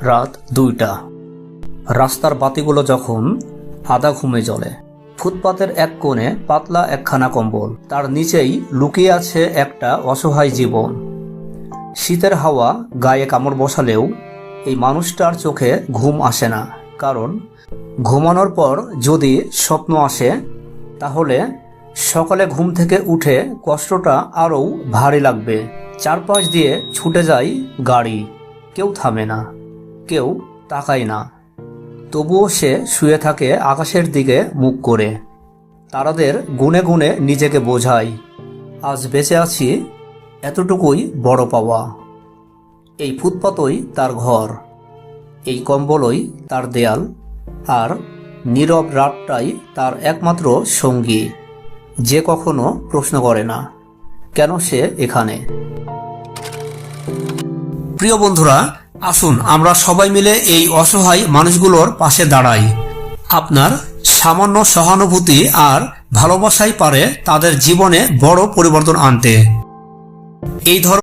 রাত 2টা। রাস্তার বাতিগুলো যখন আধা ঘুমে জ্বলে, ফুটপাতের এক কোণে পাতলা একখানা কম্বল, তার নিচেই লুকিয়ে আছে একটা অসহায় জীবন। শীতের হাওয়া গায়ে কামড় বসালেও এই মানুষটার চোখে ঘুম আসে না, কারণ ঘুমানোর পর যদি স্বপ্ন আসে তাহলে সকালে ঘুম থেকে উঠে কষ্টটা আরও ভারী লাগবে। চারপাশ দিয়ে ছুটে যায় গাড়ি, কেউ থামে না, কেউ তাকায় না, তবুও সে শুয়ে থাকে আকাশের দিকে মুখ করে। তারাদের গুনে গুনে নিজেকে বোঝায়, আজ বেঁচে আছি, এতটুকুই বড় পাওয়া। এই ফুটপাতই তার ঘর, এই কম্বলই তার দেয়াল, আর নীরব রাতটাই তার একমাত্র সঙ্গী, যে কখনো প্রশ্ন করে না কেন সে এখানে। প্রিয় বন্ধুরা, আসুন আমরা সবাই মিলে এই অসহায় মানুষগুলোর পাশে দাঁড়াই। আপনার সামান্য সহানুভূতি আর ভালোবাসাই পারে তাদের জীবনে বড় পরিবর্তন আনতে। এই